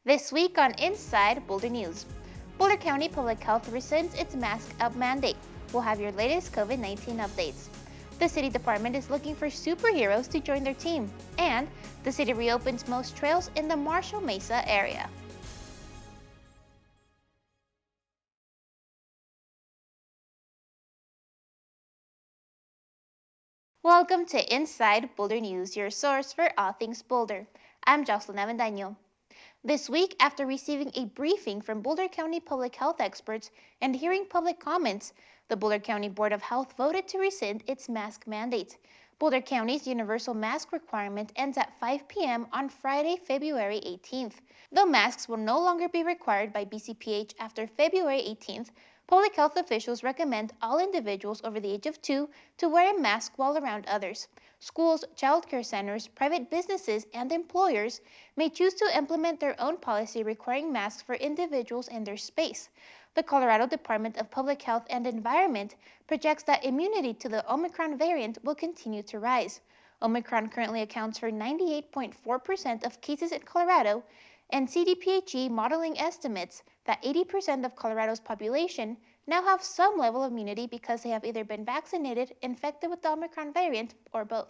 This week on Inside Boulder News, Boulder County Public Health rescinds its mask up mandate. We'll have your latest COVID-19 updates. The city department is looking for superheroes to join their team, and the city reopens most trails in the Marshall Mesa area. Welcome to Inside Boulder News, your source for all things Boulder. I'm Jocelyn Avendaño. This week, after receiving a briefing from Boulder County public health experts and hearing public comments, the Boulder County Board of Health voted to rescind its mask mandate. Boulder County's universal mask requirement ends at 5 p.m. on Friday, February 18th. Though masks will no longer be required by BCPH after February 18th, public health officials recommend all individuals over the age of 2 to wear a mask while around others. Schools, childcare centers, private businesses, and employers may choose to implement their own policy requiring masks for individuals in their space. The Colorado Department of Public Health and Environment projects that immunity to the Omicron variant will continue to rise. Omicron currently accounts for 98.4% of cases in Colorado, and CDPHE modeling estimates that 80% of Colorado's population now have some level of immunity because they have either been vaccinated, infected with the Omicron variant, or both.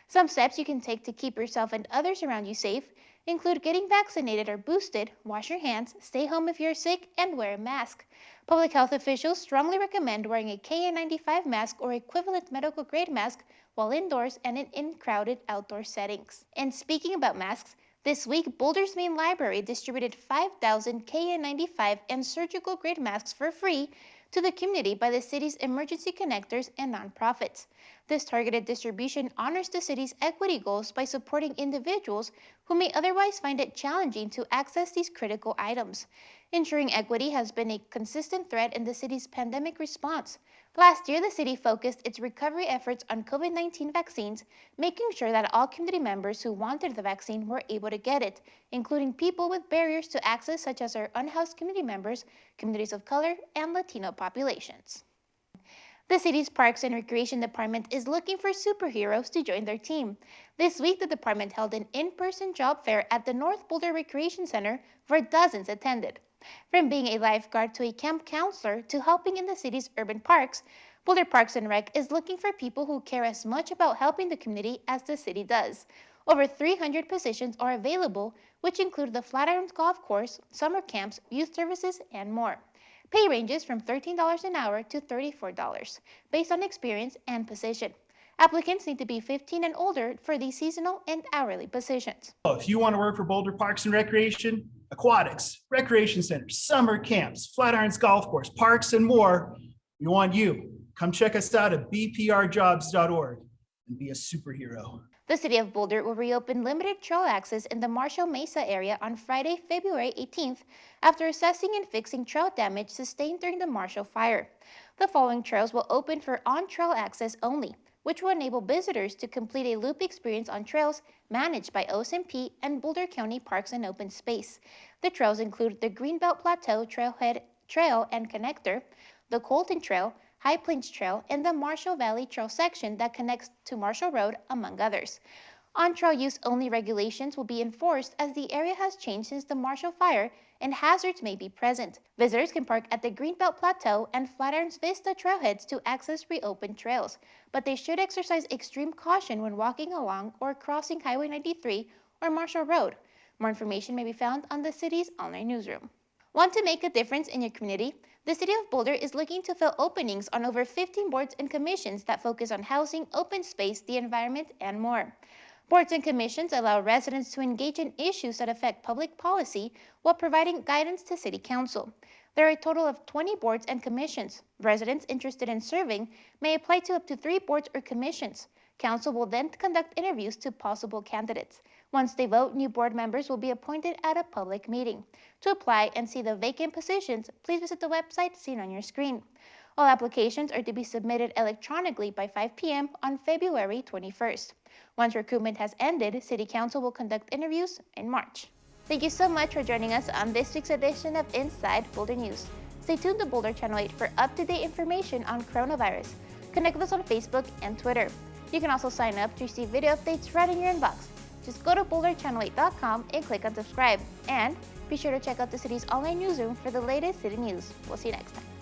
Some steps you can take to keep yourself and others around you safe include getting vaccinated or boosted, wash your hands, stay home if you're sick, and wear a mask. Public health officials strongly recommend wearing a KN95 mask or equivalent medical grade mask while indoors and in crowded outdoor settings. And speaking about masks, this week, Boulder's main library distributed 5,000 KN95 and surgical grade masks for free to the community by the city's emergency connectors and nonprofits. This targeted distribution honors the city's equity goals by supporting individuals who may otherwise find it challenging to access these critical items. Ensuring equity has been a consistent thread in the city's pandemic response. Last year, the city focused its recovery efforts on COVID-19 vaccines, making sure that all community members who wanted the vaccine were able to get it, including people with barriers to access such as our unhoused community members, communities of color, and Latino populations. The city's Parks and Recreation Department is looking for superheroes to join their team. This week, the department held an in-person job fair at the North Boulder Recreation Center where dozens attended. From being a lifeguard to a camp counselor to helping in the city's urban parks, Boulder Parks and Rec is looking for people who care as much about helping the community as the city does. Over 300 positions are available, which include the Flatirons Golf Course, summer camps, youth services, and more. Pay ranges from $13 an hour to $34, based on experience and position. Applicants need to be 15 and older for these seasonal and hourly positions. If you want to work for Boulder Parks and Recreation, aquatics, recreation centers, summer camps, Flatirons Golf Course, parks, and more, we want you. Come check us out at bprjobs.org and be a superhero. The City of Boulder will reopen limited trail access in the Marshall Mesa area on Friday, February 18th, after assessing and fixing trail damage sustained during the Marshall fire. The following trails will open for on-trail access only, which will enable visitors to complete a loop experience on trails managed by OSMP and Boulder County Parks and Open Space. The trails include the Greenbelt Plateau Trailhead Trail and Connector, the Colton Trail, High Plains Trail, and the Marshall Valley Trail section that connects to Marshall Road, among others. On-trail use only regulations will be enforced as the area has changed since the Marshall fire and hazards may be present. Visitors can park at the Greenbelt Plateau and Flatirons Vista trailheads to access reopened trails, but they should exercise extreme caution when walking along or crossing Highway 93 or Marshall Road. More information may be found on the city's online newsroom. Want to make a difference in your community? The City of Boulder is looking to fill openings on over 15 boards and commissions that focus on housing, open space, the environment, and more. Boards and commissions allow residents to engage in issues that affect public policy while providing guidance to City Council. There are a total of 20 boards and commissions. Residents interested in serving may apply to up to 3 boards or commissions. Council will then conduct interviews to possible candidates. Once they vote, new board members will be appointed at a public meeting. To apply and see the vacant positions, please visit the website seen on your screen. All applications are to be submitted electronically by 5 p.m. on February 21st. Once recruitment has ended, City Council will conduct interviews in March. Thank you so much for joining us on this week's edition of Inside Boulder News. Stay tuned to Boulder Channel 8 for up-to-date information on coronavirus. Connect with us on Facebook and Twitter. You can also sign up to receive video updates right in your inbox. Just go to boulderchannel8.com and click on subscribe. And Be sure to check out the city's online newsroom for the latest city news. We'll see you next time.